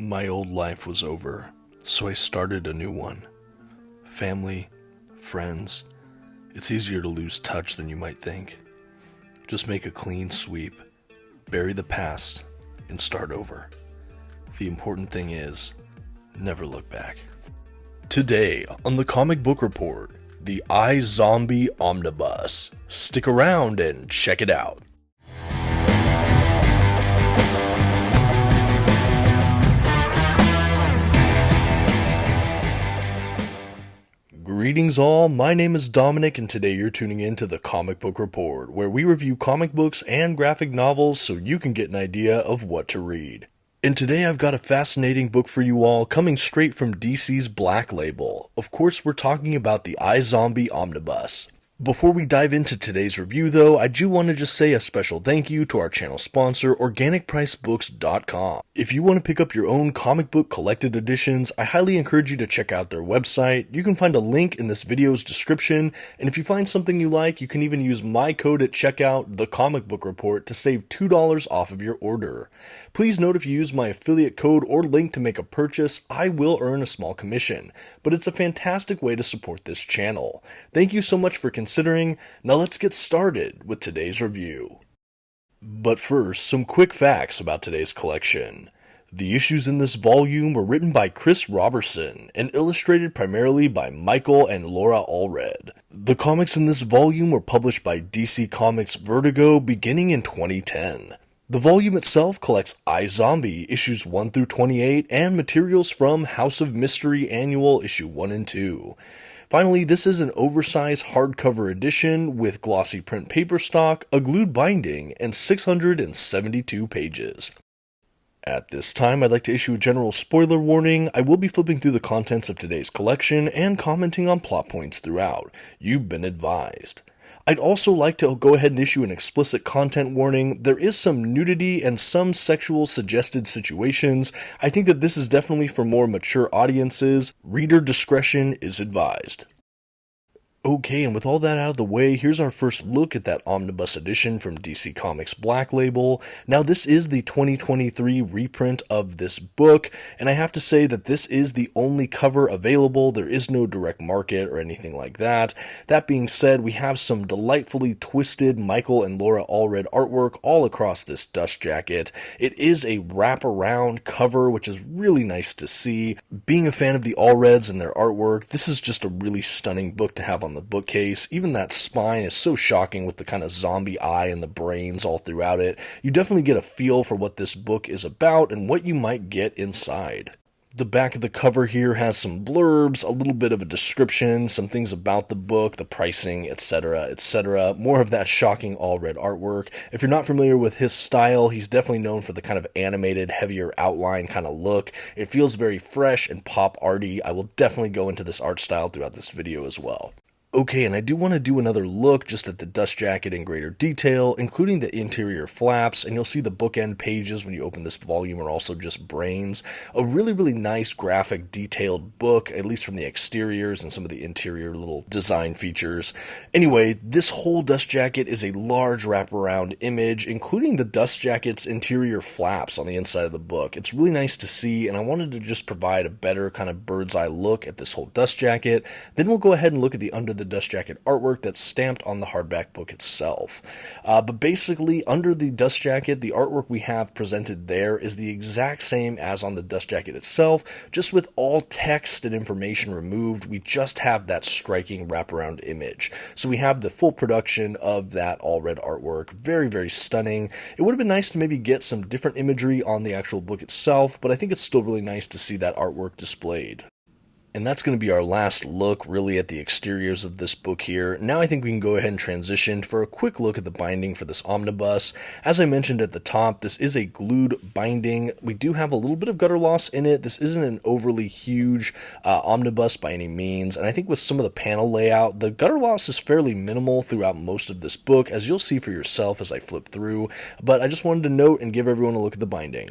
My old life was over, so I started a new one. Family, friends, it's easier to lose touch than you might think. Just make a clean sweep, bury the past, and start over. The important thing is, never look back. Today on the Comic Book Report, the iZombie Omnibus. Stick around and check it out. Greetings all, my name is Dominic and today you're tuning in to the Comic Book Report, where we review comic books and graphic novels so you can get an idea of what to read. And today I've got a fascinating book for you all coming straight from DC's Black Label. Of course, we're talking about the iZombie Omnibus. Before we dive into today's review though, I do want to just say a special thank you to our channel sponsor, OrganicPriceBooks.com. If you want to pick up your own comic book collected editions, I highly encourage you to check out their website. You can find a link in this video's description, and if you find something you like, you can even use my code at checkout, TheComicBookReport, to save $2 off of your order. Please note if you use my affiliate code or link to make a purchase, I will earn a small commission, but it's a fantastic way to support this channel. Thank you so much for considering. Now let's get started with today's review. But first, some quick facts about today's collection. The issues in this volume were written by Chris Roberson and illustrated primarily by Michael and Laura Allred. The comics in this volume were published by DC Comics Vertigo beginning in 2010. The volume itself collects iZombie issues 1 through 28 and materials from House of Mystery Annual issue 1 and 2. Finally, this is an oversized hardcover edition with glossy print paper stock, a glued binding, and 672 pages. At this time, I'd like to issue a general spoiler warning. I will be flipping through the contents of today's collection and commenting on plot points throughout. You've been advised. I'd also like to go ahead and issue an explicit content warning. There is some nudity and some sexual suggested situations. I think that this is definitely for more mature audiences. Reader discretion is advised. Okay, and with all that out of the way, here's our first look at that omnibus edition from DC Comics Black Label. Now, this is the 2023 reprint of this book, and I have to say that this is the only cover available. There is no direct market or anything like that. That being said, we have some delightfully twisted Michael and Laura Allred artwork all across this dust jacket. It is a wraparound cover, which is really nice to see. Being a fan of the Allreds and their artwork, this is just a really stunning book to have on the bookcase. Even that spine is so shocking with the kind of zombie eye and the brains all throughout it. You definitely get a feel for what this book is about and what you might get inside. The back of the cover here has some blurbs, a little bit of a description, some things about the book, the pricing, etc., etc. More of that shocking Allred artwork. If you're not familiar with his style, he's definitely known for the kind of animated, heavier outline kind of look. It feels very fresh and pop arty. I will definitely go into this art style throughout this video as well. Okay, and I do want to do another look just at the dust jacket in greater detail, including the interior flaps, and you'll see the bookend pages when you open this volume are also just brains. A really, really nice graphic detailed book, at least from the exteriors and some of the interior little design features. Anyway, this whole dust jacket is a large wraparound image, including the dust jacket's interior flaps on the inside of the book. It's really nice to see, and I wanted to just provide a better kind of bird's eye look at this whole dust jacket. Then we'll go ahead and look at the under the dust jacket artwork that's stamped on the hardback book itself. But basically, under the dust jacket, the artwork we have presented there is the exact same as on the dust jacket itself, just with all text and information removed. We just have that striking wraparound image. So we have the full production of that Allred artwork. Very, very stunning. It would have been nice to maybe get some different imagery on the actual book itself, but I think it's still really nice to see that artwork displayed. And that's going to be our last look really at the exteriors of this book here. Now I think we can go ahead and transition for a quick look at the binding for this omnibus. As I mentioned at the top, this is a glued binding. We do have a little bit of gutter loss in it. This isn't an overly huge omnibus by any means, and I think with some of the panel layout, the gutter loss is fairly minimal throughout most of this book, as you'll see for yourself as I flip through, but I just wanted to note and give everyone a look at the binding.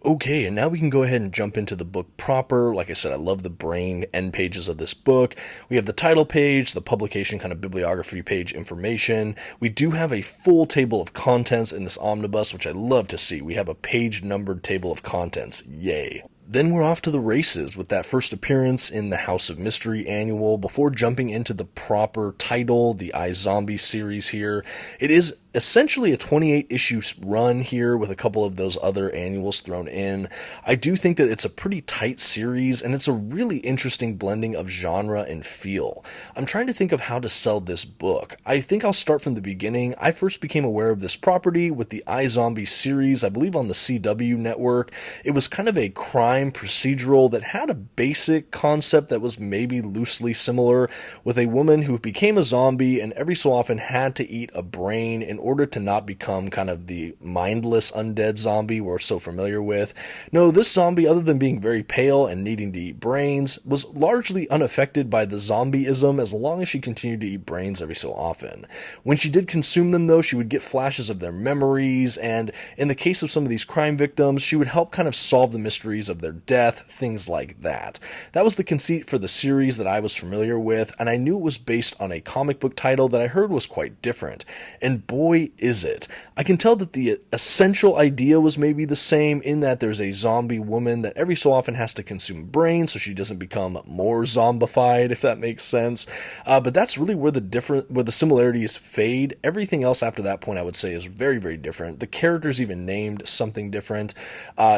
Okay, and now we can go ahead and jump into the book proper. Like I said, I love the brain end pages of this book. We have the title page, the publication kind of bibliography page information. We do have a full table of contents in this omnibus, which I love to see. We have a page numbered table of contents. Yay. Then we're off to the races with that first appearance in the House of Mystery annual before jumping into the proper title, the iZombie series here. It is essentially a 28 issue run here with a couple of those other annuals thrown in. I do think that it's a pretty tight series, and it's a really interesting blending of genre and feel. I'm trying to think of how to sell this book. I think I'll start from the beginning. I first became aware of this property with the iZombie series, I believe on the CW network. It was kind of a crime procedural that had a basic concept that was maybe loosely similar, with a woman who became a zombie and every so often had to eat a brain in order to not become kind of the mindless undead zombie we're so familiar with. No, this zombie, other than being very pale and needing to eat brains, was largely unaffected by the zombieism as long as she continued to eat brains every so often. When she did consume them, though, she would get flashes of their memories, and in the case of some of these crime victims, she would help kind of solve the mysteries of their death, things like that. That was the conceit for the series that I was familiar with, and I knew it was based on a comic book title that I heard was quite different. And boy, is it. I can tell that the essential idea was maybe the same, in that there's a zombie woman that every so often has to consume brains so she doesn't become more zombified, if that makes sense. But that's really where the similarities fade. Everything else after that point, I would say, is very, very different. The character's even named something different.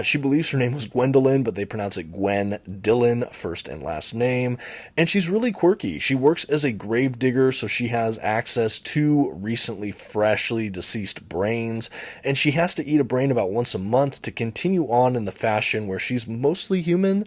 She believes her name was Gwendolyn, but they pronounce it Gwen Dillon, first and last name. And she's really quirky. She works as a grave digger, so she has access to recently freshly deceased brains, and she has to eat a brain about once a month to continue on in the fashion where she's mostly human.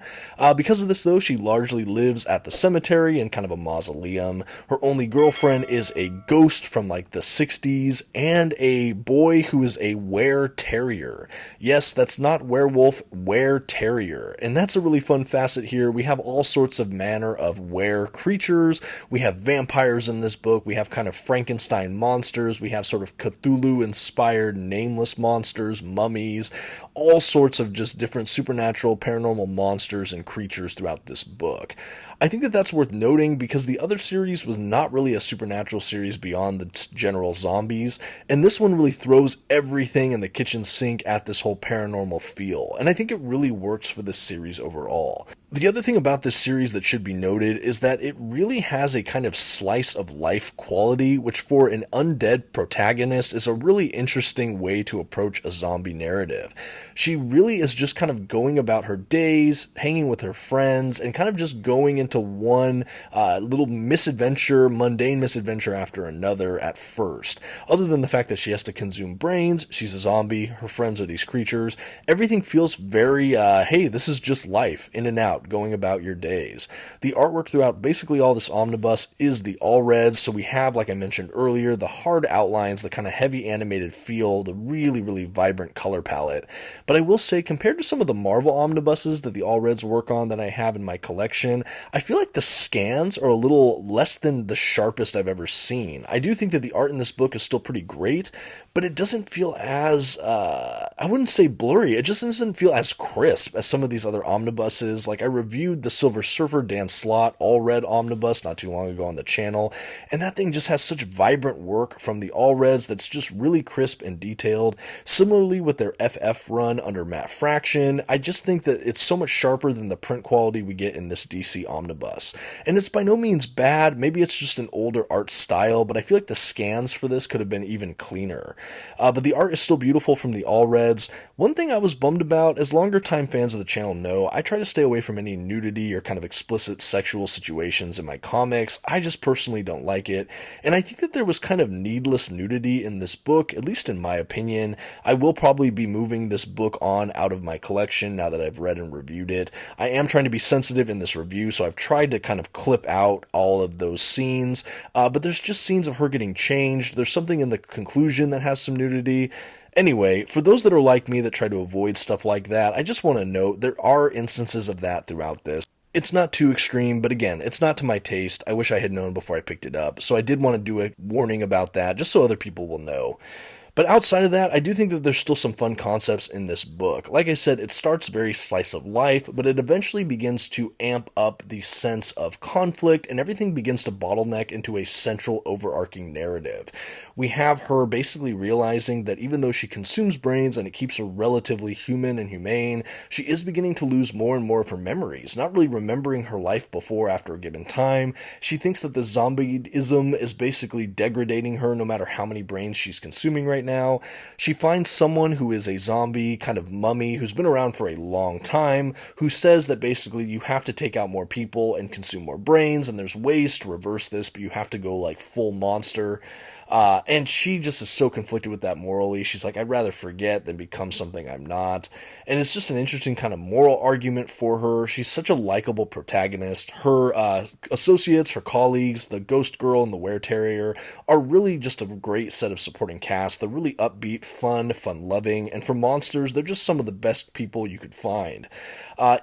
Because of this, though, she largely lives at the cemetery in kind of a mausoleum. Her only girlfriend is a ghost from like the 60s, and a boy who is a were-terrier. Yes, that's not werewolf, were-terrier. And that's a really fun facet here. We have all sorts of manner of were creatures. We have vampires in this book. We have kind of Frankenstein monsters. We have sort of Cthulhu-inspired nameless monsters, mummies, all sorts of just different supernatural, paranormal monsters and creatures throughout this book. I think that that's worth noting because the other series was not really a supernatural series beyond the general zombies, and this one really throws everything in the kitchen sink at this whole paranormal feel, and I think it really works for this series overall. The other thing about this series that should be noted is that it really has a kind of slice of life quality, which for an undead protagonist is a really interesting way to approach a zombie narrative. She really is just kind of going about her days, hanging with her friends, and kind of just going into one little misadventure, mundane misadventure after another at first. Other than the fact that she has to consume brains, she's a zombie, her friends are these creatures, everything feels very, hey, this is just life, in and out, going about your days. The artwork throughout basically all this omnibus is the Allreds, so we have, like I mentioned earlier, the hard outlines, the kind of heavy animated feel, the really, really vibrant color palette. But I will say, compared to some of the Marvel omnibuses that the Allreds work on that I have in my collection, I feel like the scans are a little less than the sharpest I've ever seen. I do think that the art in this book is still pretty great, but it doesn't feel as, I wouldn't say blurry, it just doesn't feel as crisp as some of these other omnibuses. Like, I reviewed the Silver Surfer Dan Slott Allred omnibus not too long ago on the channel, and that thing just has such vibrant work from the Allreds that's just really crisp and detailed. Similarly with their FF run under Matt Fraction, I just think that it's so much sharper than the print quality we get in this DC omnibus. And it's by no means bad, maybe it's just an older art style, but I feel like the scans for this could have been even cleaner. But the art is still beautiful from the Allreds. One thing I was bummed about, as longer time fans of the channel know, I try to stay away from any nudity or kind of explicit sexual situations in my comics. I just personally don't like it, and I think that there was kind of needless nudity in this book, at least in my opinion. I will probably be moving this book on out of my collection now that I've read and reviewed it. I am trying to be sensitive in this review, so I've tried to kind of clip out all of those scenes, but there's just scenes of her getting changed. There's something in the conclusion that has some nudity. Anyway, for those that are like me that try to avoid stuff like that, I just want to note there are instances of that throughout this. It's not too extreme, but again, it's not to my taste. I wish I had known before I picked it up, so I did want to do a warning about that, just so other people will know. But outside of that, I do think that there's still some fun concepts in this book. Like I said, it starts very slice of life, but it eventually begins to amp up the sense of conflict, and everything begins to bottleneck into a central overarching narrative. We have her basically realizing that even though she consumes brains and it keeps her relatively human and humane, she is beginning to lose more and more of her memories, not really remembering her life before after a given time. She thinks that the zombieism is basically degrading her no matter how many brains she's consuming right now. She finds someone who is a zombie kind of mummy who's been around for a long time, who says that basically you have to take out more people and consume more brains, and there's ways to reverse this, but you have to go like full monster. And she just is so conflicted with that morally. She's like, I'd rather forget than become something I'm not. And it's just an interesting kind of moral argument for her. She's such a likable protagonist. Her associates, her colleagues, the ghost girl and the were-terrier are really just a great set of supporting cast. They're really upbeat, fun-loving, and for monsters, they're just some of the best people you could find.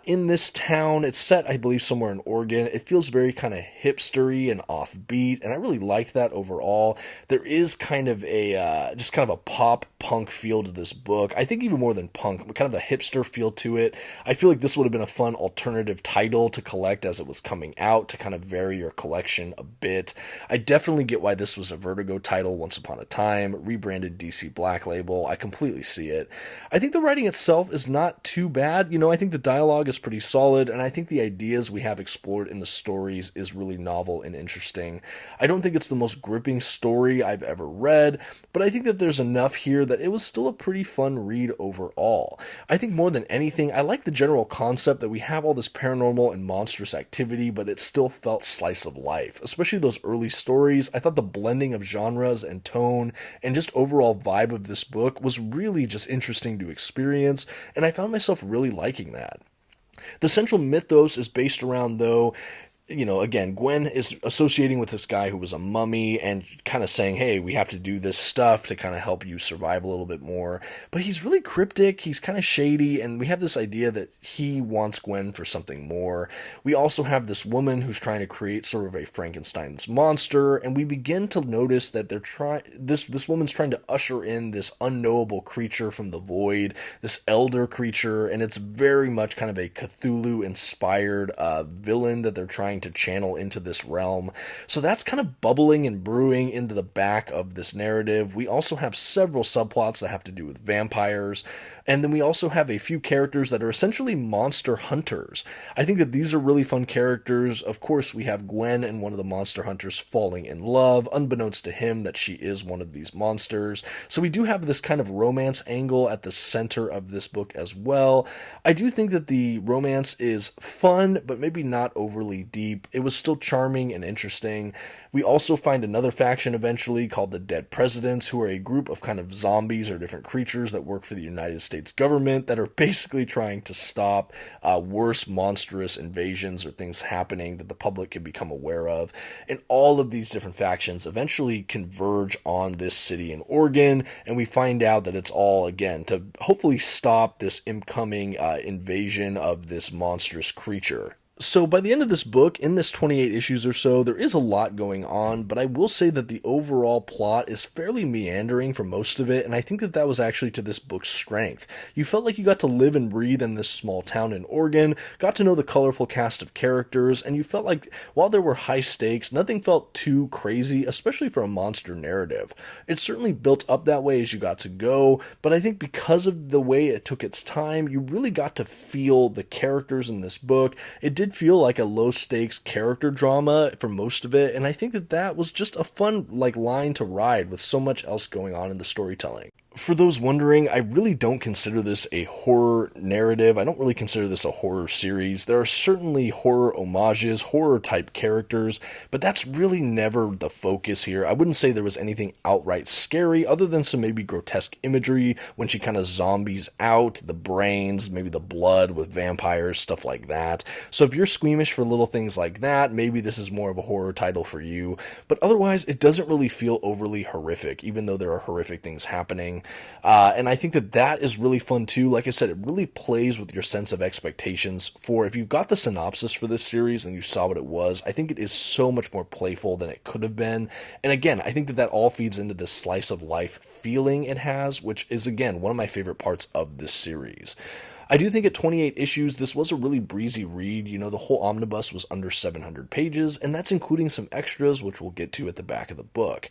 In this town, it's set, I believe, somewhere in Oregon. It feels very kind of hipstery and offbeat, and I really liked that overall. There is kind of a just kind of a pop punk feel to this book. I think even more than punk, but kind of the hipster feel to it. I feel like this would have been a fun alternative title to collect as it was coming out to kind of vary your collection a bit. I definitely get why this was a Vertigo title once upon a time, rebranded DC Black Label. I completely see it. I think the writing itself is not too bad. I think the dialogue is pretty solid, and I think the ideas we have explored in the stories is really novel and interesting. I don't think it's the most gripping story I've ever read, but I think that there's enough here that it was still a pretty fun read overall. I think more than anything, I like the general concept that we have all this paranormal and monstrous activity, but it still felt slice of life, especially those early stories. I thought the blending of genres and tone and just overall vibe of this book was really just interesting to experience, and I found myself really liking that. The central mythos is based around, though, again, Gwen is associating with this guy who was a mummy and kind of saying, hey, we have to do this stuff to kind of help you survive a little bit more. But he's really cryptic, he's kind of shady, and we have this idea that he wants Gwen for something more. We also have this woman who's trying to create sort of a Frankenstein's monster, and we begin to notice that this woman's trying to usher in this unknowable creature from the void, this elder creature, and it's very much kind of a Cthulhu-inspired villain that they're trying to channel into this realm. So that's kind of bubbling and brewing into the back of this narrative. We also have several subplots that have to do with vampires, and then we also have a few characters that are essentially monster hunters. I think that these are really fun characters. Of course, we have Gwen and one of the monster hunters falling in love, unbeknownst to him that she is one of these monsters. So we do have this kind of romance angle at the center of this book as well. I do think that the romance is fun, but maybe not overly deep. It was still charming and interesting. We also find another faction eventually called the Dead Presidents, who are a group of kind of zombies or different creatures that work for the United States government that are basically trying to stop worse monstrous invasions or things happening that the public can become aware of. And all of these different factions eventually converge on this city in Oregon, and we find out that it's all, again, to hopefully stop this incoming invasion of this monstrous creature. So by the end of this book, in this 28 issues or so, there is a lot going on, but I will say that the overall plot is fairly meandering for most of it, and I think that that was actually to this book's strength. You felt like you got to live and breathe in this small town in Oregon, got to know the colorful cast of characters, and you felt like while there were high stakes, nothing felt too crazy, especially for a monster narrative. It certainly built up that way as you got to go, but I think because of the way it took its time, you really got to feel the characters in this book. It did feel like a low stakes character drama for most of it, and I think that that was just a fun line to ride with so much else going on in the storytelling. For those wondering, I really don't consider this a horror narrative. I don't really consider this a horror series. There are certainly horror homages, horror type characters, but that's really never the focus here. I wouldn't say there was anything outright scary other than some maybe grotesque imagery when she kind of zombies out, the brains, maybe the blood with vampires, stuff like that. So if you're squeamish for little things like that, maybe this is more of a horror title for you, but otherwise it doesn't really feel overly horrific, even though there are horrific things happening. And I think that that is really fun too. Like I said, it really plays with your sense of expectations for if you got the synopsis for this series and you saw what it was. I think it is so much more playful than it could have been. And again, I think that that all feeds into this slice of life feeling it has, which is again one of my favorite parts of this series. I do think at 28 issues, this was a really breezy read. You know, the whole omnibus was under 700 pages, and that's including some extras, which we'll get to at the back of the book.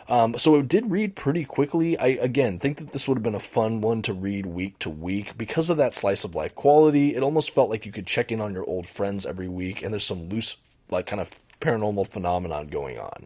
So it did read pretty quickly. I, again, think that this would have been a fun one to read week to week. Because of that slice of life quality, it almost felt like you could check in on your old friends every week, and there's some loose, like, kind of paranormal phenomenon going on.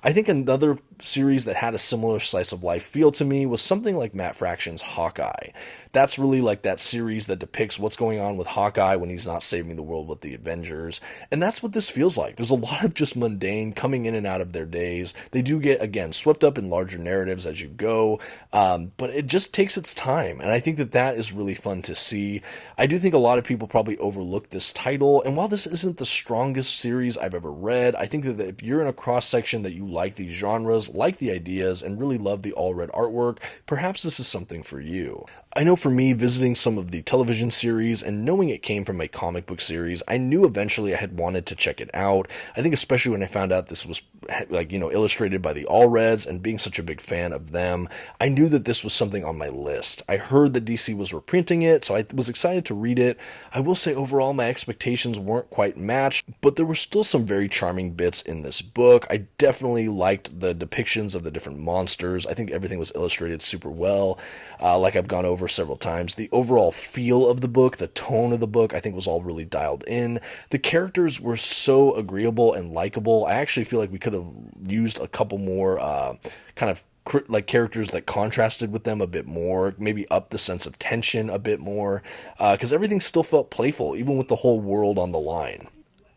I think another series that had a similar slice of life feel to me was something like Matt Fraction's Hawkeye. That's really like that series that depicts what's going on with Hawkeye when he's not saving the world with the Avengers. And that's what this feels like. There's a lot of just mundane coming in and out of their days. They do get, again, swept up in larger narratives as you go, but it just takes its time. And I think that that is really fun to see. I do think a lot of people probably overlook this title. And while this isn't the strongest series I've ever read, I think that if you're in a cross section that you like these genres, like the ideas, and really love the Allred artwork, perhaps this is something for you. I know for me, visiting some of the television series and knowing it came from a comic book series, I knew eventually I had wanted to check it out. I think especially when I found out this was, like, you know, illustrated by the Allreds, and being such a big fan of them, I knew that this was something on my list. I heard that DC was reprinting it, so I was excited to read it. I will say overall my expectations weren't quite matched, but there were still some very charming bits in this book. I definitely liked the depictions of the different monsters. I think everything was illustrated super well, like I've gone over several times. The overall feel of the book, the tone of the book, I think was all really dialed in. The characters were so agreeable and likable. I actually feel like we could have used a couple more kind of like characters that contrasted with them a bit more, maybe up the sense of tension a bit more, because everything still felt playful, even with the whole world on the line.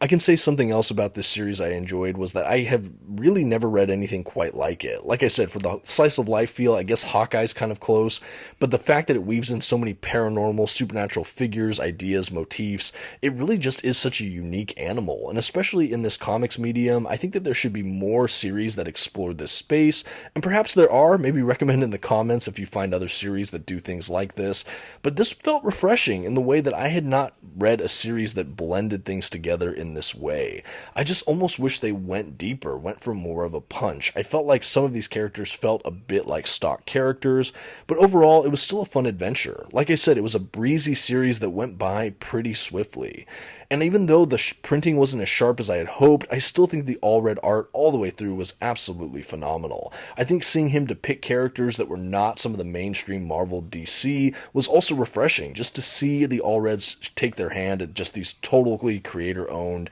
I can say something else about this series I enjoyed was that I have really never read anything quite like it. Like I said, for the slice of life feel, I guess Hawkeye's kind of close, but the fact that it weaves in so many paranormal, supernatural figures, ideas, motifs, it really just is such a unique animal. And especially in this comics medium, I think that there should be more series that explore this space, and perhaps there are. Maybe recommend in the comments if you find other series that do things like this. But this felt refreshing in the way that I had not read a series that blended things together in this way. I just almost wish they went deeper, went for more of a punch. I felt like some of these characters felt a bit like stock characters, but overall it was still a fun adventure. Like I said, it was a breezy series that went by pretty swiftly. And even though the printing wasn't as sharp as I had hoped, I still think the Allred art all the way through was absolutely phenomenal. I think seeing him depict characters that were not some of the mainstream Marvel DC was also refreshing, just to see the Allreds take their hand at just these totally creator-owned,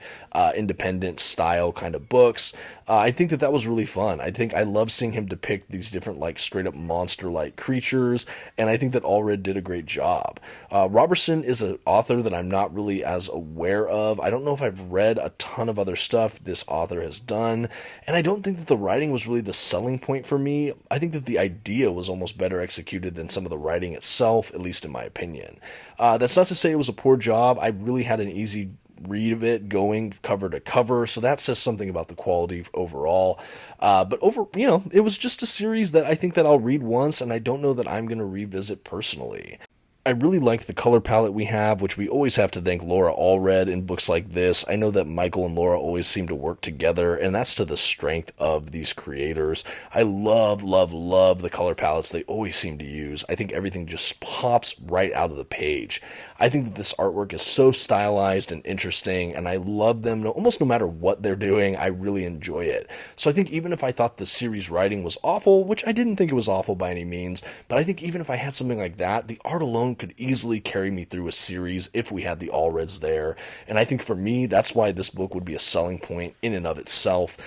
independent style kind of books. I think that that was really fun. I think I love seeing him depict these different, like, straight-up monster-like creatures, and I think that Allred did a great job. Roberson is an author that I'm not really as aware of. I don't know if I've read a ton of other stuff this author has done, and I don't think that the writing was really the selling point for me. I think that the idea was almost better executed than some of the writing itself, at least in my opinion. That's not to say it was a poor job. I really had an easy read of it going cover to cover, so that says something about the quality overall. But it was just a series that I think that I'll read once, and I don't know that I'm going to revisit personally. I really like the color palette we have, which we always have to thank Laura Allred in books like this. I know that Michael and Laura always seem to work together, and that's to the strength of these creators. I love, love, love the color palettes they always seem to use. I think everything just pops right out of the page. I think that this artwork is so stylized and interesting, and I love them almost no matter what they're doing. I really enjoy it. So I think even if I thought the series writing was awful, which I didn't think it was awful by any means, but I think even if I had something like that, the art alone could easily carry me through a series if we had the Allreds there. And I think for me, that's why this book would be a selling point in and of itself.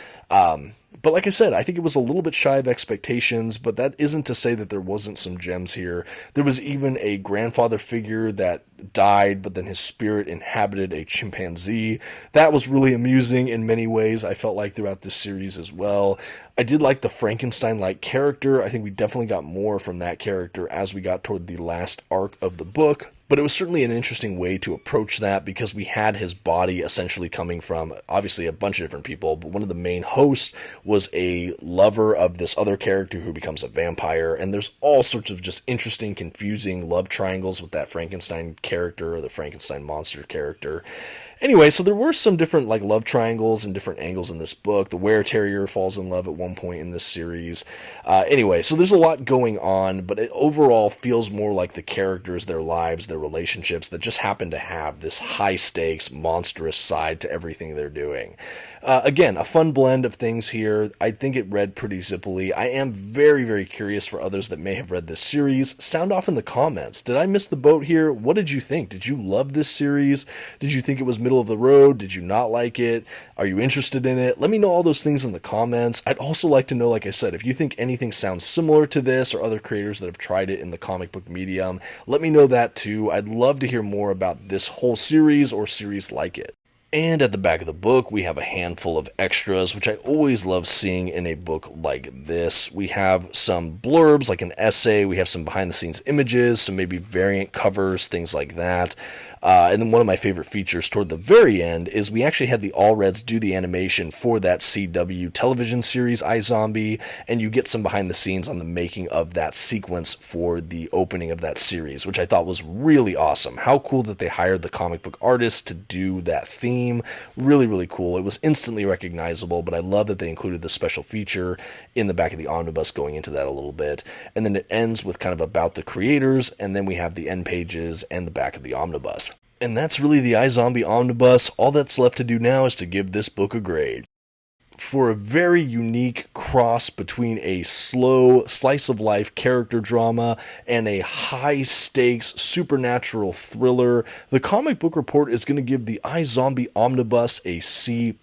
But like I said, I think it was a little bit shy of expectations, but that isn't to say that there wasn't some gems here. There was even a grandfather figure that died, but then his spirit inhabited a chimpanzee. That was really amusing in many ways, I felt like, throughout this series as well. I did like the Frankenstein-like character. I think we definitely got more from that character as we got toward the last arc of the book. But it was certainly an interesting way to approach that because we had his body essentially coming from obviously a bunch of different people, but one of the main hosts was a lover of this other character who becomes a vampire, and there's all sorts of just interesting, confusing love triangles with that Frankenstein character or the Frankenstein monster character. Anyway, so there were some different like love triangles and different angles in this book. The were-terrier falls in love at one point in this series. Anyway, so there's a lot going on, but it overall feels more like the characters, their lives, their relationships that just happen to have this high-stakes, monstrous side to everything they're doing. Again, a fun blend of things here. I think it read pretty zippily. I am very, very curious for others that may have read this series. Sound off in the comments. Did I miss the boat here? What did you think? Did you love this series? Did you think it was middle of the road? Did you not like it? Are you interested in it? Let me know all those things in the comments. I'd also like to know, like I said, if you think anything sounds similar to this or other creators that have tried it in the comic book medium, let me know that too. I'd love to hear more about this whole series or series like it. And at the back of the book, we have a handful of extras, which I always love seeing in a book like this. We have some blurbs, like an essay. We have some behind-the-scenes images, some maybe variant covers, things like that. And then one of my favorite features toward the very end is we actually had the Allreds do the animation for that CW television series, iZombie, and you get some behind the scenes on the making of that sequence for the opening of that series, which I thought was really awesome. How cool that they hired the comic book artist to do that theme. Really, really cool. It was instantly recognizable, but I love that they included the special feature in the back of the omnibus going into that a little bit. And then it ends with kind of about the creators, and then we have the end pages and the back of the omnibus. And that's really the iZombie Omnibus. All that's left to do now is to give this book a grade. For a very unique cross between a slow slice-of-life character drama and a high-stakes supernatural thriller, the Comic Book Report is going to give the iZombie Omnibus a C+.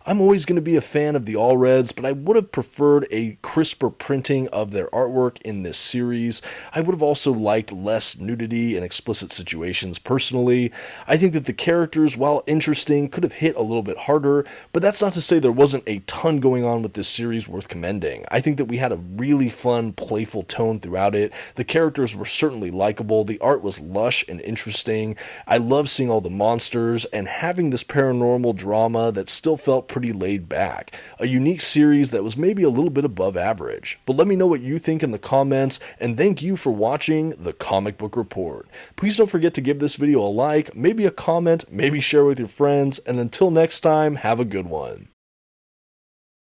I'm always going to be a fan of the Allreds, but I would have preferred a crisper printing of their artwork in this series. I would have also liked less nudity and explicit situations personally. I think that the characters, while interesting, could have hit a little bit harder, but that's not to say there wasn't a ton going on with this series worth commending. I think that we had a really fun, playful tone throughout it. The characters were certainly likable. The art was lush and interesting. I love seeing all the monsters and having this paranormal drama that still felt pretty laid back. A unique series that was maybe a little bit above average. But let me know what you think in the comments, and thank you for watching the Comic Book Report. Please don't forget to give this video a like, maybe a comment, maybe share with your friends, and until next time, have a good one.